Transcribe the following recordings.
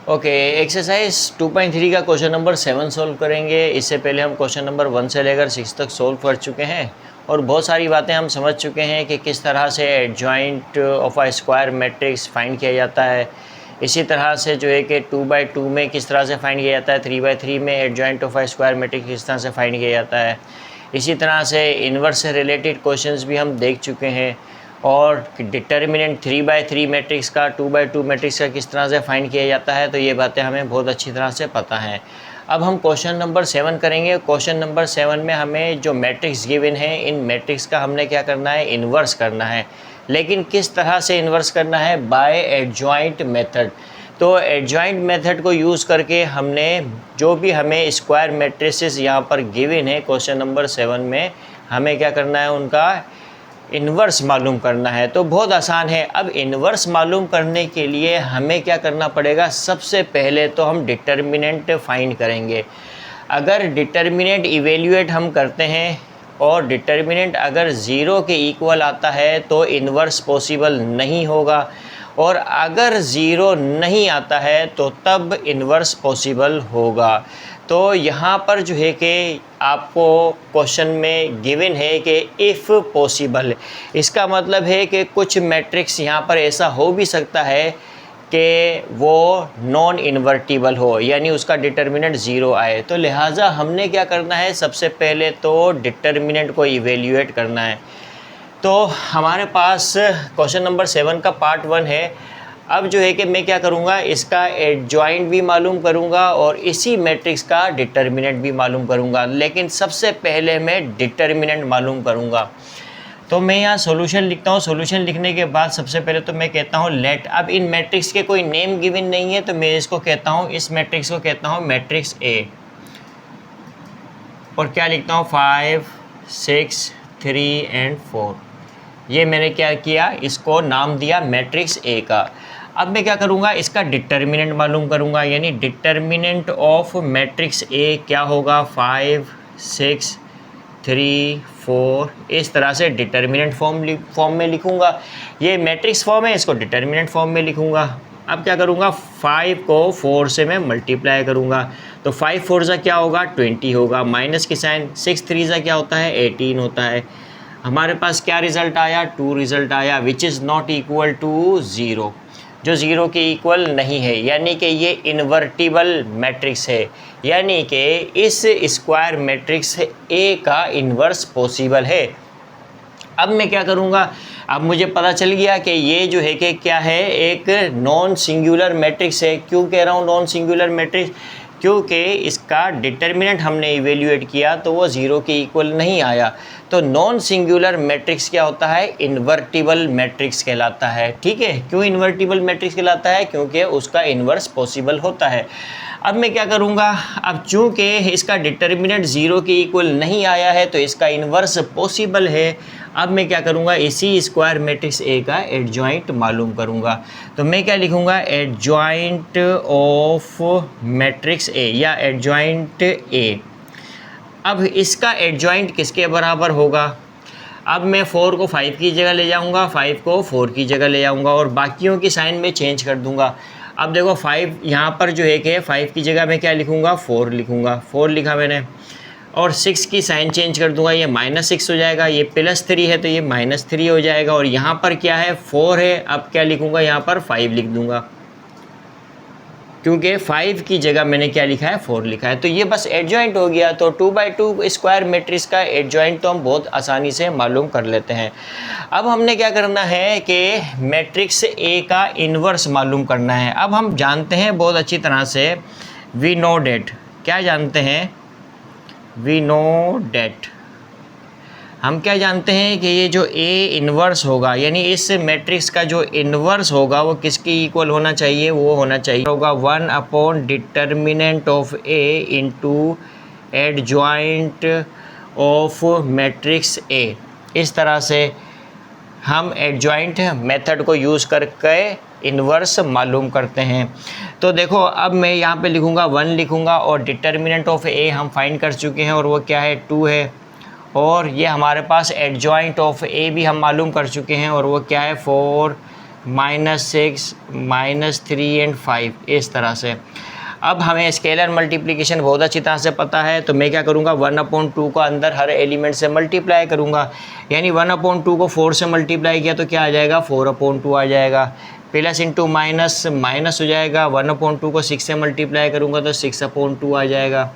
Okay, exercise 2.3 का question number 7 solve करेंगे। इससे पहले हम क्वेश्चन नंबर 1 से लेकर 6 तक सोल्व कर चुके हैं और बहुत सारी बातें हम समझ चुके हैं कि किस तरह से adjoint of a square matrix find किया जाता है। इसी तरह से जो है कि 2/2 में किस तरह से फाइंड किया जाता है, 3/3 में adjoint of a square matrix किस तरह से फाइंड किया जाता है। इसी तरह से इन्वर्स से रिलेटेड क्वेश्चंस भी हम देख चुके हैं और डिटर्मिनेंट 3/3 मैट्रिक्स का 2/2 मैट्रिक्स का किस तरह से फाइंड किया जाता है, तो ये बातें हमें बहुत अच्छी तरह से पता हैं। अब हम क्वेश्चन नंबर 7 करेंगे। क्वेश्चन नंबर 7 में हमें जो मैट्रिक्स गिवन है, इन मैट्रिक्स का हमने क्या करना है, इन्वर्स करना है। लेकिन किस तरह से इन्वर्स करना है, बाय एडजॉइंट मेथड। तो एडजॉइंट मेथड को यूज़ करके हमने जो भी हमें स्क्वायर मैट्रिसेस यहाँ पर गिवन है क्वेश्चन नंबर 7 में, हमें क्या करना है, उनका इन्वर्स मालूम करना है। तो बहुत आसान है। अब इन्वर्स मालूम करने के लिए हमें क्या करना पड़ेगा, सबसे पहले तो हम डिटर्मिनेंट फाइंड करेंगे। अगर डिटर्मिनेंट इवेल्यूएट हम करते हैं और डिटर्मिनेंट अगर 0 के इक्वल आता है तो इन्वर्स पॉसिबल नहीं होगा, और अगर 0 नहीं आता है तो तब इन्वर्स पॉसिबल होगा। तो यहाँ पर जो है कि आपको क्वेश्चन में गिवन है कि इफ़ पॉसिबल, इसका मतलब है कि कुछ मैट्रिक्स यहाँ पर ऐसा हो भी सकता है कि वो नॉन इन्वर्टिबल हो, यानी उसका डिटर्मिनेंट 0 आए। तो लिहाजा हमने क्या करना है, सबसे पहले तो डिटर्मिनेंट को इवेल्यूएट करना है। तो हमारे पास क्वेश्चन नंबर 7 का पार्ट 1 है। अब जो है कि मैं क्या करूँगा, इसका एडजॉइंट भी मालूम करूँगा और इसी मैट्रिक्स का डिटर्मिनेंट भी मालूम करूँगा। लेकिन सबसे पहले मैं डिटर्मिनेंट मालूम करूँगा। तो मैं यहाँ सॉल्यूशन लिखता हूँ। सॉल्यूशन लिखने के बाद सबसे पहले तो मैं कहता हूँ लेट। अब इन मैट्रिक्स के कोई नेम गिवन नहीं है तो मैं इसको कहता हूँ, इस मैट्रिक्स को कहता हूँ मैट्रिक्स ए। और क्या लिखता हूँ, 5, 6, 3 एंड 4। ये मैंने क्या किया, इसको नाम दिया मैट्रिक्स ए का। अब मैं क्या करूँगा, इसका डिटर्मिनेंट मालूम करूँगा, यानी डिटर्मिनेंट ऑफ मैट्रिक्स ए क्या होगा, 5, 6, 3, 4। इस तरह से डिटर्मिनेंट फॉर्म में लिखूँगा। ये मैट्रिक्स फॉर्म है, इसको डिटर्मिनेंट फॉर्म में लिखूँगा। अब क्या करूँगा, 5 को 4 से मैं मल्टीप्लाई करूँगा। तो 5 4 सा क्या होगा, 20 होगा, माइनस की साइन। 6 3 सा क्या होता है, 18 होता है। हमारे पास क्या रिज़ल्ट आया, 2 रिज़ल्ट आया, which is not equal to 0, जो 0 के इक्वल नहीं है। यानी कि ये इन्वर्टिबल मैट्रिक्स है, यानी कि इस स्क्वायर मैट्रिक्स ए का इन्वर्स पॉसिबल है। अब मैं क्या करूँगा, अब मुझे पता चल गया कि ये जो है कि क्या है, एक नॉन सिंगुलर मैट्रिक्स है। क्यों कह रहा हूँ नॉन सिंगुलर मैट्रिक्स, क्योंकि इसका डिटर्मिनेंट हमने इवेल्यूएट किया तो वो 0 के इक्वल नहीं आया। तो नॉन सिंगुलर मैट्रिक्स क्या होता है, इन्वर्टिबल मैट्रिक्स कहलाता है। ठीक है, क्यों इन्वर्टिबल मैट्रिक्स कहलाता है, क्योंकि उसका इन्वर्स पॉसिबल होता है। अब मैं क्या करूँगा, अब चूँकि इसका डिटर्मिनेंट 0 के इक्वल नहीं आया है तो इसका इन्वर्स पॉसिबल है। अब मैं क्या करूँगा, इसी स्क्वायर मैट्रिक्स ए का एडजॉइंट मालूम करूँगा। तो मैं क्या लिखूँगा, एडजॉइंट ऑफ मैट्रिक्स ए या एडजॉइंट ए। अब इसका एडजॉइंट किसके बराबर होगा, अब मैं 4 को 5 की जगह ले जाऊँगा, 5 को 4 की जगह ले जाऊँगा और बाकियों की साइन में चेंज कर दूँगा। अब देखो 5 यहाँ पर जो है कि 5 की जगह मैं क्या लिखूँगा, 4 लिखूँगा। 4 लिखा मैंने और 6 की साइन चेंज कर दूंगा, ये -6 हो जाएगा। ये +3 है तो ये -3 हो जाएगा। और यहाँ पर क्या है, 4 है। अब क्या लिखूँगा, यहाँ पर 5 लिख दूंगा, क्योंकि 5 की जगह मैंने क्या लिखा है, 4 लिखा है। तो ये बस एडजॉइंट हो गया। तो 2/2 स्क्वायर मैट्रिक्स का एडजॉइंट तो हम बहुत आसानी से मालूम कर लेते हैं। अब हमने क्या करना है कि मैट्रिक्स ए का इन्वर्स मालूम करना है। अब हम जानते हैं बहुत अच्छी तरह से, वी नो डेट, क्या जानते हैं, वी नो डेट, हम क्या जानते हैं कि ये जो ए इन्वर्स होगा, यानी इस मैट्रिक्स का जो इन्वर्स होगा वो किसके इक्वल होना चाहिए, वो होना चाहिए होगा 1 determinant of A into adjoint of matrix A. इस तरह से हम एडजॉइंट मेथड को यूज़ करके इन्वर्स मालूम करते हैं। तो देखो अब मैं यहाँ पे लिखूँगा 1 लिखूँगा और डिटर्मिनेंट ऑफ ए हम फाइंड कर चुके हैं और वो क्या है, 2 है। और ये हमारे पास एडजॉइंट ऑफ ए भी हम मालूम कर चुके हैं और वो क्या है, 4 -6 -3 एंड 5, इस तरह से। अब हमें स्केलर मल्टीप्लिकेशन बहुत अच्छी तरह से पता है, तो मैं क्या करूँगा 1/2 को अंदर हर एलिमेंट से मल्टीप्लाई करूँगा। यानी 1/2 को 4 से मल्टीप्लाई किया तो क्या आ जाएगा 4/2 आ जाएगा। प्लस इंटू माइनस माइनस हो जाएगा, 1/2 को 6 से मल्टीप्लाई करूँगा तो 6/2 आ जाएगा।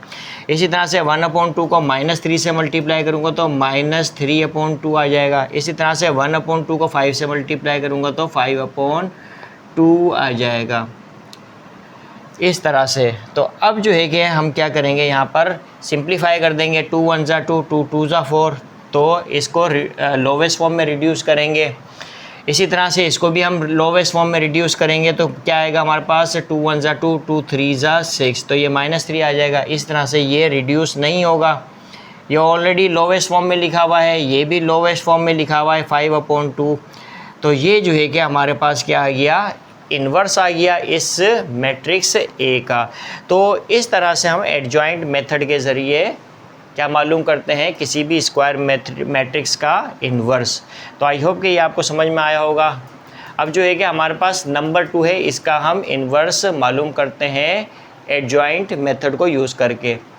इसी तरह से 1/2 को -3 से मल्टीप्लाई करूँगा तो -3/2 आ जाएगा। इसी तरह से 1/2 को 5 से मल्टीप्लाई करूँगा तो 5/2 आ जाएगा, इस तरह से। तो अब जो है कि हम क्या करेंगे, यहाँ पर सिंप्लीफाई कर देंगे। 2 1 ज़ा 2, 2 2 ज़ा 4, तो इसको लोवेस्ट फॉर्म में रिड्यूस करेंगे। इसी तरह से इसको भी हम लोवेस्ट फॉर्म में रिड्यूस करेंगे तो क्या आएगा हमारे पास 2 1 ज़ा 2, 2 3 ज़ा 6, तो ये -3 आ जाएगा। इस तरह से ये रिड्यूस नहीं होगा, ये ऑलरेडी लोवेस्ट फॉर्म में लिखा हुआ है, ये भी लोवेस्ट फॉर्म में लिखा हुआ है 5/2। तो ये जो है कि हमारे पास क्या आ गया, इन्वर्स आ गया इस मैट्रिक्स ए का। तो इस तरह से हम एडजॉइंट मेथड के ज़रिए क्या मालूम करते हैं, किसी भी स्क्वायर मैट्रिक्स का इन्वर्स। तो आई होप कि ये आपको समझ में आया होगा। अब जो है कि हमारे पास नंबर 2 है, इसका हम इन्वर्स मालूम करते हैं एडजॉइंट मेथड को यूज़ करके।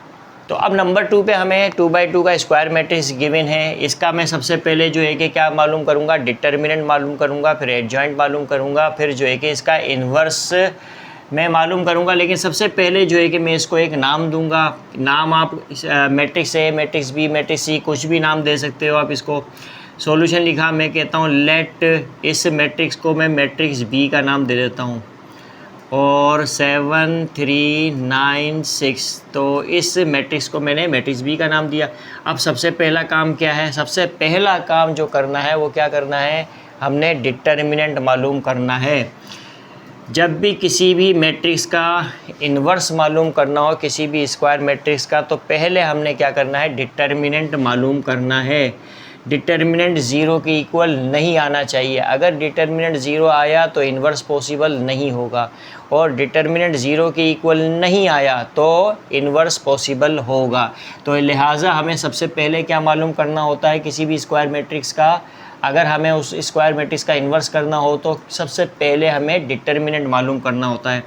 तो अब नंबर 2 पे हमें 2/2 का स्क्वायर मैट्रिक्स गिवन है। इसका मैं सबसे पहले जो है कि क्या मालूम करूँगा, डिटर्मिनेंट मालूम करूँगा, फिर एडजॉइंट मालूम करूँगा, फिर जो है कि इसका इन्वर्स मैं मालूम करूँगा। लेकिन सबसे पहले जो है कि मैं इसको एक नाम दूंगा। नाम आप matrix A, matrix B, matrix C, कुछ भी नाम दे सकते हो आप इसको। सॉल्यूशन लिखा, मैं कहता हूँ लेट इस मैट्रिक्स को मैं मैट्रिक्स बी का नाम दे देता हूँ, और 7 3 9 6, तो इस मैट्रिक्स को मैंने मैट्रिक्स बी का नाम दिया। अब सबसे पहला काम क्या है, सबसे पहला काम जो करना है वो क्या करना है, हमने डिटर्मिनेंट मालूम करना है। जब भी किसी भी मैट्रिक्स का इन्वर्स मालूम करना हो, किसी भी स्क्वायर मैट्रिक्स का, तो पहले हमने क्या करना है, डिटर्मिनेंट मालूम करना है। डिटर्मिनेंट 0 के इक्वल नहीं आना चाहिए। अगर डिटर्मिनेंट 0 आया तो इन्वर्स पॉसिबल नहीं होगा, और डिटर्मिनेंट 0 के इक्वल नहीं आया तो इन्वर्स पॉसिबल होगा। तो लिहाजा हमें सबसे पहले क्या मालूम करना होता है, किसी भी स्क्वायर मैट्रिक्स का अगर हमें उस स्क्वायर मैट्रिक्स का इन्वर्स करना हो तो सबसे पहले हमें डिटर्मिनेंट मालूम करना होता है।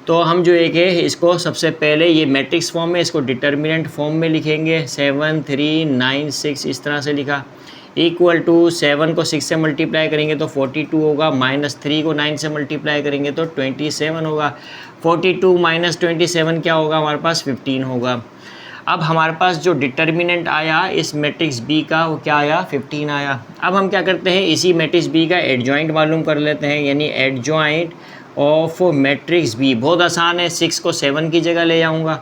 तो हम जो एक है इसको सबसे पहले ये मैट्रिक्स फॉर्म में, इसको डिटर्मिनेंट फॉर्म में लिखेंगे। 7 3 9 6 इस तरह से लिखा, इक्वल टू 7 को 6 से मल्टीप्लाई करेंगे तो 42 होगा, -3 को 9 से मल्टीप्लाई करेंगे तो 27 होगा। 42 - 27 क्या होगा हमारे पास, 15 होगा। अब हमारे पास जो डिटर्मिनेंट आया इस मैट्रिक्स बी का वो क्या आया, 15 आया। अब हम क्या करते हैं, इसी मैट्रिक्स बी का एडजॉइंट मालूम कर लेते हैं, यानी एडजॉइंट ऑफ मैट्रिक्स बी। बहुत आसान है, 6 को 7 की जगह ले जाऊंगा,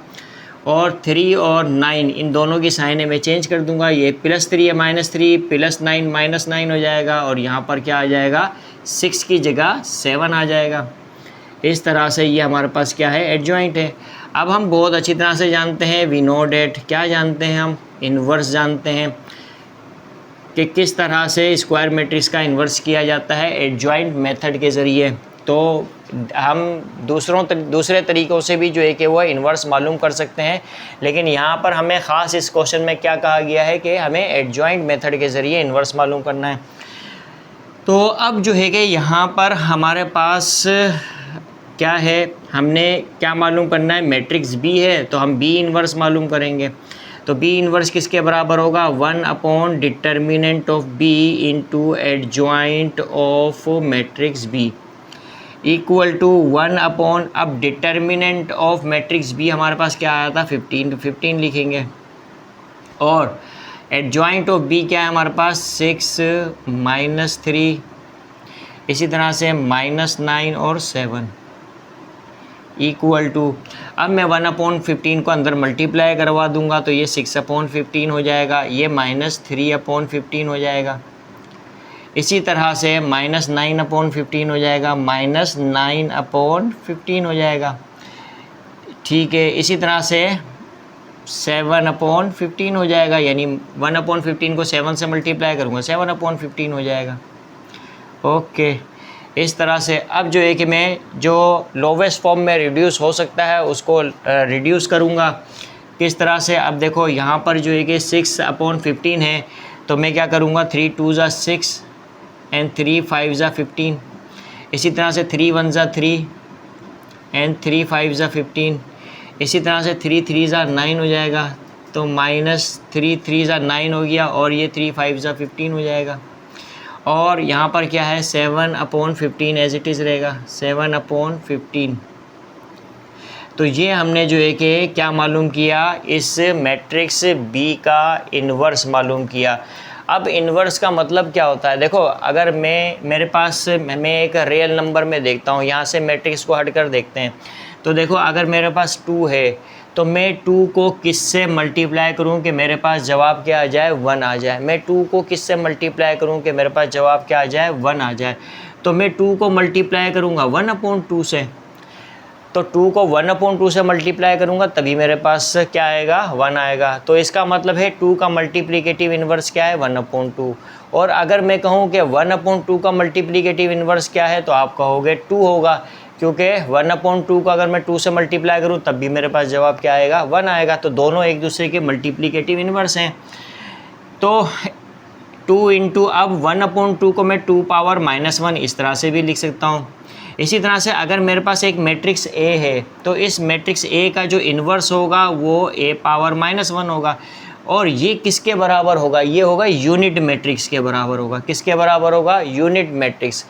और 3 और 9 इन दोनों की साइन में चेंज कर दूंगा। ये +3 है, -3, +9 -9 हो जाएगा, और यहाँ पर क्या आ जाएगा, 6 की जगह 7 आ जाएगा। इस तरह से ये हमारे पास क्या है, एडजॉइंट है। अब हम बहुत अच्छी तरह से जानते हैं, वी नो डेट, क्या जानते हैं हम, इन्वर्स जानते हैं कि किस तरह से स्क्वायर मैट्रिक्स का इन्वर्स किया जाता है एडजॉइंट मेथड के ज़रिए। तो हम दूसरे तरीक़ों से भी जो है कि वो इन्वर्स मालूम कर सकते हैं, लेकिन यहाँ पर हमें ख़ास इस क्वेश्चन में क्या कहा गया है कि हमें एडजॉइंट मेथड के ज़रिए इन्वर्स मालूम करना है। तो अब जो है कि यहाँ पर हमारे पास क्या है, हमने क्या मालूम करना है, मैट्रिक्स बी है तो हम बी इन्वर्स मालूम करेंगे। तो बी इन्वर्स किसके बराबर होगा, 1 determinant of B into adjoint of matrix B equal to 1 अब डिटर्मिनेंट ऑफ मैट्रिक्स बी हमारे पास क्या आया था, 15, तो 15 लिखेंगे, और एडजॉइंट ऑफ बी क्या है हमारे पास, 6 -3, इसी तरह से -9 और 7 इक्वल टू, अब मैं 1/15 को अंदर मल्टीप्लाई करवा दूंगा तो ये 6/15 हो जाएगा, ये -3/15 हो जाएगा। इसी तरह से -9/15 हो जाएगा, -9/15 हो जाएगा, ठीक है। इसी तरह से 7/15 हो जाएगा, यानी 1/15 को 7 से मल्टीप्लाई करूँगा 7/15 हो जाएगा, ओके। इस तरह से अब जो है कि मैं जो लोवेस्ट फॉर्म में रिड्यूस हो सकता है उसको रिड्यूस करूँगा। किस तरह से, अब देखो यहाँ पर जो है कि 6/15 है, तो मैं क्या करूँगा, 3 2 ज़ा 6 एंड 3 5 ज़ा 15। इसी तरह से 3 1 ज़ा 3 एंड 3 5 ज़ा 15। इसी तरह से 3 3 ज़ा 9 हो जाएगा, तो -3 3 ज़ा 9 हो गया, और ये 3 5 ज़ा 15 हो जाएगा। और यहाँ पर क्या है, 7/15 एज इट इज़ रहेगा, 7/15। तो ये हमने जो है कि क्या मालूम किया, इस मैट्रिक्स बी का इन्वर्स मालूम किया। अब इन्वर्स का मतलब क्या होता है, देखो अगर मेरे पास मैं एक रियल नंबर में देखता हूँ, यहाँ से मैट्रिक्स को हट कर देखते हैं, तो देखो अगर मेरे पास 2 है तो मैं 2 को किससे मल्टीप्लाई करूँ कि मेरे पास जवाब क्या आ जाए, 1 आ जाए। मैं 2 को किससे मल्टीप्लाई करूँ कि मेरे पास जवाब क्या आ जाए, 1 आ जाए। तो मैं 2 को मल्टीप्लाई करूँगा 1/2 से, तो 2 को 1/2 से मल्टीप्लाई करूँगा तभी मेरे पास क्या आएगा, 1 आएगा। तो इसका मतलब है 2 का मल्टीप्लिकेटिव इन्वर्स क्या है, 1/2। और अगर मैं कहूँ कि 1/2 का मल्टीप्लिकेटिव इन्वर्स क्या है, तो आप कहोगे 2 होगा, क्योंकि 1/2 को अगर मैं 2 से मल्टीप्लाई करूँ तब भी मेरे पास जवाब क्या आएगा, 1 आएगा। तो दोनों एक दूसरे के मल्टीप्लिकेटिव इन्वर्स हैं। तो 2 इंटू, अब 1/2 को मैं 2 पावर -1 इस तरह से भी लिख सकता हूँ। इसी तरह से अगर मेरे पास एक मैट्रिक्स ए है, तो इस मैट्रिक्स ए का जो इन्वर्स होगा वो a पावर -1 होगा, और ये किसके बराबर होगा, ये होगा यूनिट मैट्रिक्स के बराबर होगा। किसके बराबर होगा, यूनिट मैट्रिक्स।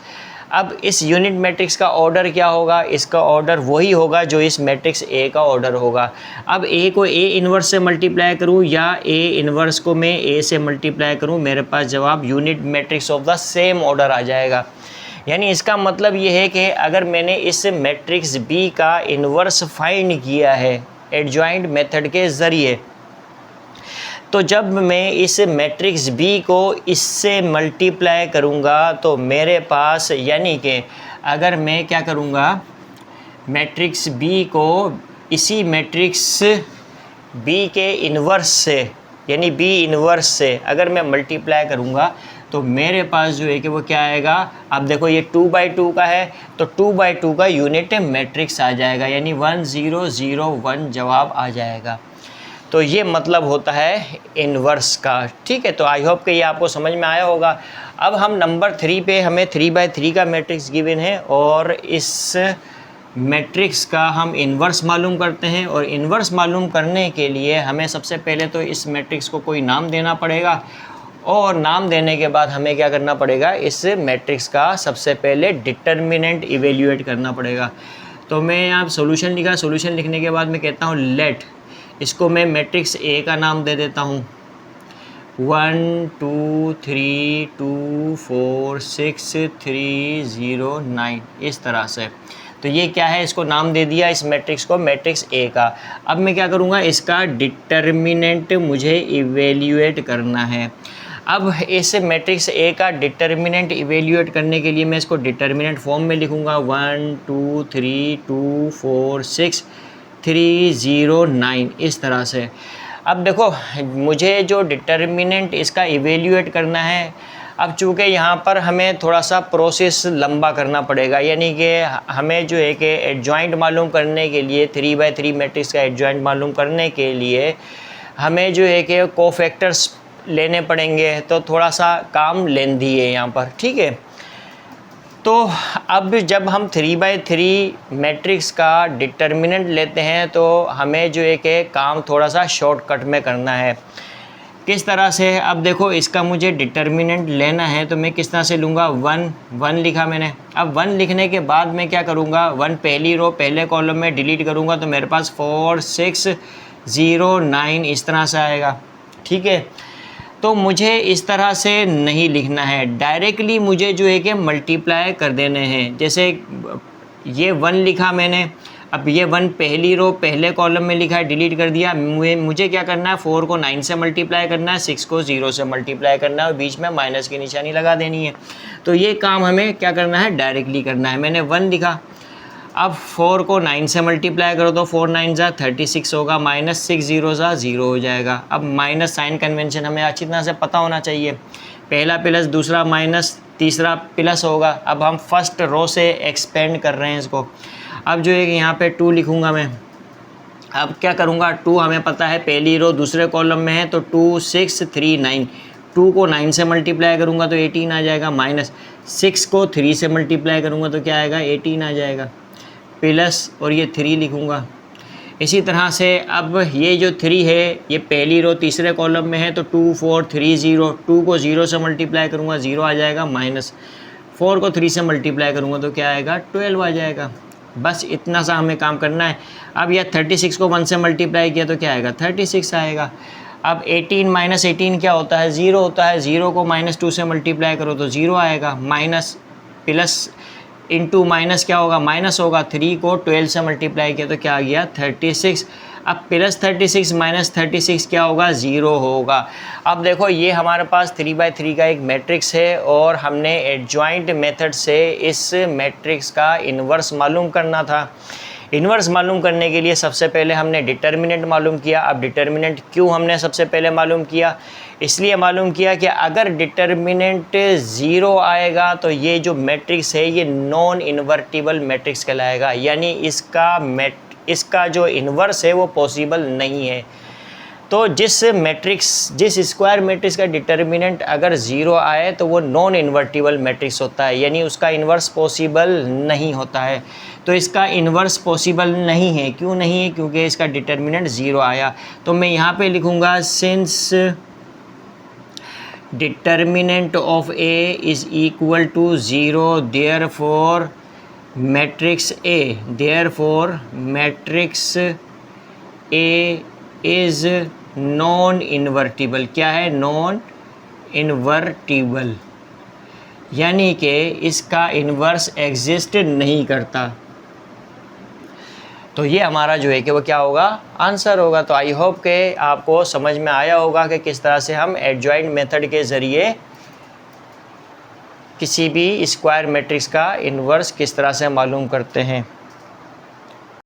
अब इस यूनिट मैट्रिक्स का ऑर्डर क्या होगा, इसका ऑर्डर वही होगा जो इस मैट्रिक्स ए का ऑर्डर होगा। अब ए को ए इन्वर्स से मल्टीप्लाई करूँ या ए इन्वर्स को मैं ए से मल्टीप्लाई करूँ, मेरे पास जवाब unit matrix of the same order आ जाएगा। यानी इसका मतलब ये है कि अगर मैंने इस मैट्रिक्स बी का इन्वर्स फाइंड किया है एडजॉइंट मेथड के ज़रिए, तो जब मैं इस मैट्रिक्स बी को इससे मल्टीप्लाई करूँगा तो मेरे पास, यानी कि अगर मैं क्या करूँगा, मैट्रिक्स बी को इसी मैट्रिक्स बी के इन्वर्स से, यानी बी इन्वर्स से अगर मैं मल्टीप्लाई करूँगा तो मेरे पास जो है कि वो क्या आएगा, अब देखो ये 2/2 का है, तो 2/2 का यूनिट मैट्रिक्स आ जाएगा, यानी 1 0 0 1 जवाब आ जाएगा। तो ये मतलब होता है इन्वर्स का। ठीक है, तो आई होप कि ये आपको समझ में आया होगा। अब हम नंबर 3 पे, हमें 3/3 का मैट्रिक्स गिवन है और इस मैट्रिक्स का हम इन्वर्स मालूम करते हैं। और इन्वर्स मालूम करने के लिए हमें सबसे पहले तो इस मैट्रिक्स को कोई नाम देना पड़ेगा, और नाम देने के बाद हमें क्या करना पड़ेगा, इस मैट्रिक्स का सबसे पहले डिटर्मिनेंट इवेल्यूएट करना पड़ेगा। तो मैं यहाँ सॉल्यूशन लिखा, सॉल्यूशन लिखने के बाद मैं कहता हूँ लेट, इसको मैं मैट्रिक्स ए का नाम दे देता हूँ 1 2 3 2 4 6 3 0 9 इस तरह से। तो ये क्या है, इसको नाम दे दिया इस मैट्रिक्स को, मैट्रिक्स ए का। अब मैं क्या करूँगा, इसका डिटर्मिनेंट मुझे इवेल्यूएट करना है। अब इस मैट्रिक्स ए का डिटर्मिनेंट इवेल्यूएट करने के लिए मैं इसको डिटर्मिनेंट फॉर्म में लिखूँगा 1 2 3 2 4 6 3 0 9 इस तरह से। अब देखो मुझे जो डिटर्मिनेंट इसका इवेल्यूएट करना है, अब चूँकि यहाँ पर हमें थोड़ा सा प्रोसेस लंबा करना पड़ेगा, यानी कि हमें जो है कि एडजॉइंट मालूम करने के लिए 3/3 मैट्रिक्स का एडजॉइंट मालूम करने के लिए हमें जो है कि कोफैक्टर्स लेने पड़ेंगे, तो थोड़ा सा काम लेंदी है यहाँ पर। ठीक है, तो अब जब हम 3/3 मैट्रिक्स का डिटर्मिनेंट लेते हैं तो हमें जो है कि काम थोड़ा सा शॉर्टकट में करना है। किस तरह से, अब देखो इसका मुझे डिटर्मिनेंट लेना है तो मैं किस तरह से लूँगा, 1 लिखा मैंने। अब 1 लिखने के बाद मैं क्या करूँगा, 1 पहली रो पहले कॉलम में डिलीट करूँगा तो मेरे पास 4 6 0 9 इस तरह से आएगा। ठीक है, तो मुझे इस तरह से नहीं लिखना है, डायरेक्टली मुझे जो है कि मल्टीप्लाई कर देने हैं। जैसे ये 1 लिखा मैंने, अब ये 1 पहली रो पहले कॉलम में लिखा है, डिलीट कर दिया। मुझे क्या करना है, 4 को 9 से मल्टीप्लाई करना है, 6 को 0 से मल्टीप्लाई करना है और बीच में माइनस की निशानी लगा देनी है। तो ये काम हमें क्या करना है, डायरेक्टली करना है। मैंने 1 लिखा, अब 4 को 9 से मल्टीप्लाई करो तो 4 9 जा 36 होगा, -6 0 जा 0 हो जाएगा। अब माइनस साइन कन्वेंशन हमें अच्छी तरह से पता होना चाहिए, पहला प्लस दूसरा माइनस तीसरा प्लस होगा। अब हम फर्स्ट रो से एक्सपेंड कर रहे हैं इसको। अब जो है कि यहाँ पे 2 लिखूँगा मैं। अब क्या करूँगा, 2 हमें पता है पहली रो दूसरे कॉलम में है, तो 2 6 3 9 2 को 9 से मल्टीप्लाई करूँगा तो 18 आ जाएगा, माइनस 6 को 3 से मल्टीप्लाई करूँगा तो क्या आएगा 18 आ जाएगा, प्लस और ये 3 लिखूँगा। इसी तरह से अब ये जो 3 है ये पहली रो तीसरे कॉलम में है तो 2 4 3 0, 2 को 0 से मल्टीप्लाई करूँगा 0 आ जाएगा, माइनस 4 को 3 से मल्टीप्लाई करूँगा तो क्या आएगा 12 आ जाएगा। बस इतना सा हमें काम करना है। अब यह 36 को 1 से मल्टीप्लाई किया तो क्या आएगा 36 आएगा। अब 18 माइनस 18 क्या होता है 0 होता है, 0 को -2 से मल्टीप्लाई करो तो 0 आएगा, माइनस प्लस इंटू माइनस क्या होगा माइनस होगा, 3 को 12 से मल्टीप्लाई किया तो क्या आ गया 36। अब प्लस 36 माइनस 36 क्या होगा 0 होगा। अब देखो ये हमारे पास 3/3 का एक मैट्रिक्स है और हमने एडजॉइंट मेथड से इस मैट्रिक्स का इन्वर्स मालूम करना था। इन्वर्स मालूम करने के लिए सबसे पहले हमने डिटर्मिनेंट मालूम किया। अब डिटर्मिनेंट क्यों हमने सबसे पहले मालूम किया, इसलिए मालूम किया कि अगर डिटर्मिनेंट 0 आएगा तो ये जो मैट्रिक्स है ये नॉन इन्वर्टिबल मैट्रिक्स कहलाएगा, यानी इसका जो इन्वर्स है वो पॉसिबल नहीं है। तो जिस स्क्वायर मैट्रिक्स का डिटर्मिनेंट अगर 0 आए तो वो नॉन इन्वर्टिबल मैट्रिक्स होता है, यानी उसका इन्वर्स पॉसिबल नहीं होता है। तो इसका इन्वर्स पॉसिबल नहीं है, क्यों नहीं है, क्योंकि इसका डिटर्मिनेंट 0 आया। तो मैं यहाँ पे लिखूँगा since determinant of A is equal to 0 therefore matrix A is non invertible. क्या है नॉन इन्वर्टिबल, यानी कि इसका इन्वर्स एग्जिस्ट नहीं करता। तो ये हमारा जो है कि वो क्या होगा आंसर होगा। तो आई होप कि आपको समझ में आया होगा कि किस तरह से हम एडजॉइंट मेथड के ज़रिए किसी भी स्क्वायर मैट्रिक्स का इन्वर्स किस तरह से मालूम करते हैं।